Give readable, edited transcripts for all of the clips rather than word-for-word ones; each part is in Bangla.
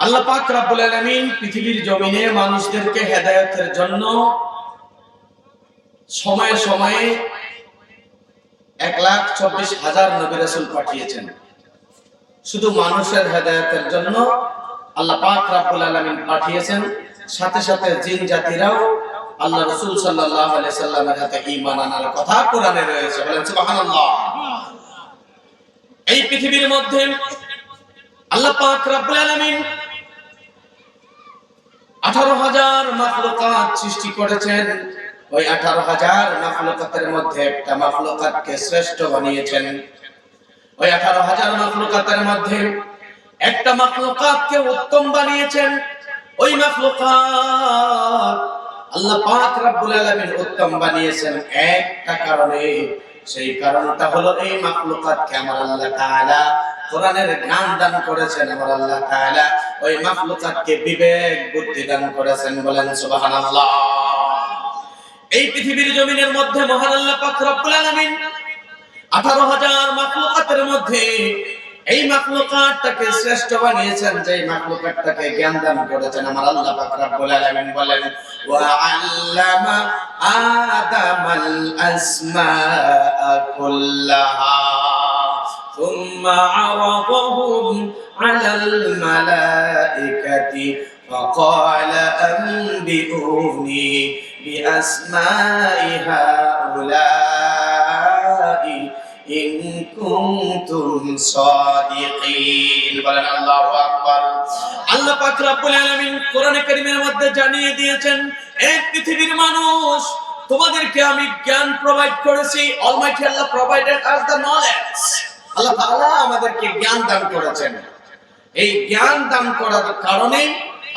আল্লাহ পাক রব্বুল আলামিন পৃথিবীর জমিনে মানুষদেরকে হেদায়েতের জন্য সময়ে সময়ে 1,24,000 নবী রাসূল পাঠিয়েছেন। শুধু মানুষের হেদায়েতের জন্য আল্লাহ পাক রব্বুল আলামিন পাঠিয়েছেন, সাথে সাথে জিন জাতিরাও আল্লাহ রাসূল সাল্লাল্লাহু আলাইহি সাল্লামের হাতে ঈমান আনার কথা কোরআনে রয়েছে। বলেন সুবহানাল্লাহ। এই পৃথিবীর মধ্যে আল্লাহ পাক রব্বুল আলামিন 18,000 মাখলুকাত সৃষ্টি করেছেন। ওই 18,000 মাখলুকাতের মধ্যে একটা মাখলুকাতকে শ্রেষ্ঠ বানিয়েছেন। ওই 18,000 মাখলুকাতের মধ্যে একটা মাখলুকাতকে উত্তম বানিয়েছেন। ওই মাখলুকাত আল্লাহ পাক রব্বুল আলামিন উত্তম বানিয়েছেন একটা কারণে। সেই কারণটা হলো এই মাখলুকাতকে আমার আল্লাহ তাআলা কোরআনের জ্ঞান দান করেছেন। আমার আল্লাহ তাআলা ওই মাখলুকাতকে বিবেক বুদ্ধি দান করেছেন। বলেন সুবহানাল্লাহ। এই পৃথিবীর জমিনের মধ্যে মহান আল্লাহ পাক রব্বুল আলামিন 18,000 মাখলুকাতের মধ্যে এই মাখলুকাতটাকে শ্রেষ্ঠ বানিয়েছেন, যে মাখলুকাতটাকে জ্ঞান দান করেছেন। আমার আল্লাহ পাক রব্বুল আলামিন বলেন ওয়া আল্লামা আদামাল আসমাআ কুল্লাহা সুম্মা আরাদাহুম আলাল মালাইকাতি ফাকালা আনবিউনি বিআসমাই হাউলাই ইন কুনতুম সাদিকিন। বলেন আল্লাহু আকবার। আল্লাহ পাক রব্বুল আলামিন কোরআনে কারীমের মধ্যে জানিয়ে দিয়েছেন, এই পৃথিবীর মানুষ, তোমাদেরকে আমি জ্ঞান প্রোভাইড করেছি। Almighty Allah provided us the knowledge. Allah তাআলা আমাদেরকে জ্ঞান দান করেছেন। এই জ্ঞান দান করার কারণে,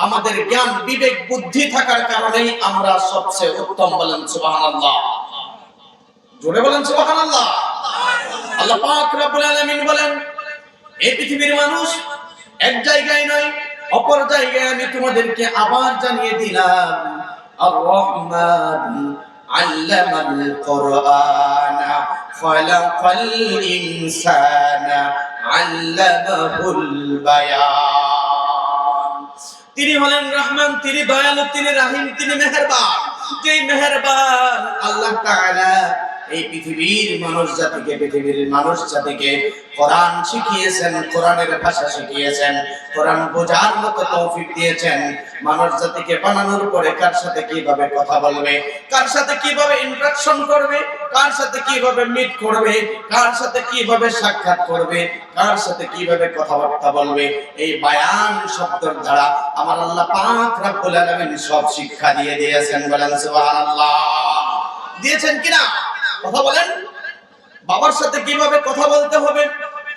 আমাদের জ্ঞান বিবেক বুদ্ধি থাকার কারণেই আমরা সবচেয়ে উত্তম। বলেন সুবহানাল্লাহ। জোরে বলেন সুবহানাল্লাহ। আল্লাহ পাক রব্বুল আলামিন বলেন, এই পৃথিবীর মানুষ এক জায়গায় নয়, অপর জায়গায় আমি তোমাদেরকে আবার জানিয়ে দিলাম, আর রহমান আল্লামাল কুরআনা খালাকাল ইনসানা আল্লামাহুল বায়ান। তিনি হলেন রহমান, তিনি দয়ালু, তিনি রহিম, তিনি মেহেরবান। যেই মেহেরবান আল্লাহ তাআলা এই পৃথিবীর মানুষ জাতিকে কোরআন শিখিয়েছেন, কোরআনের ভাষা শিখিয়েছেন, কোরআন বোঝার মতো তৌফিক দিয়েছেন। মানুষ জাতিকে বানানোর পরে কার সাথে কিভাবে কথা বলবে, কার সাথে কিভাবে ইন্টারঅ্যাকশন করবে, কার সাথে কিভাবে মিট করবে, কার সাথে কিভাবে সাক্ষাৎ করবে, কার সাথে কিভাবে কথাবার্তা বলবে, এই বায়ান শব্দের দ্বারা আমার আল্লাহ পাক রব্বুল আলামিন সব শিক্ষা দিয়ে দিয়েছেন। বলেন সুবহানাল্লাহ। দিয়েছেন কিনা? কথা বলেন। বাবার সাথে কিভাবে কথা বলতে হবে,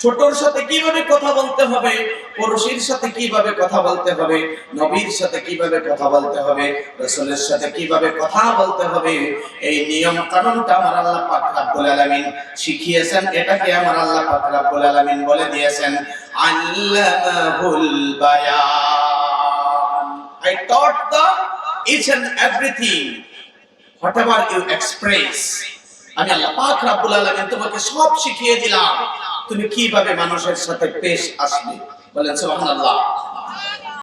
ছোটর সাথে কিভাবে কথা বলতে হবে, পড়শির সাথে কিভাবে কথা বলতে হবে, নবীর সাথে কিভাবে কথা বলতে হবে, রাসূলের সাথে কিভাবে কথা বলতে হবে, এই নিয়ম কানুনটা আমার আল্লাহ পাক রব্বুল আলামিন শিখিয়েছেন। এটাকে আমার আল্লাহ পাক রব্বুল আলামিন বলে দিয়েছেন আল্লামাহুল বায়ান। I taught the each and everything, whatever you express. আমি আল্লাহ পাক রব্বুল আলামিন তোমাকে সব শিখিয়ে দিলাম, তুমি কিভাবে মানুষের সাথে পেশ আসবে। বলেন সুবহানাল্লাহ।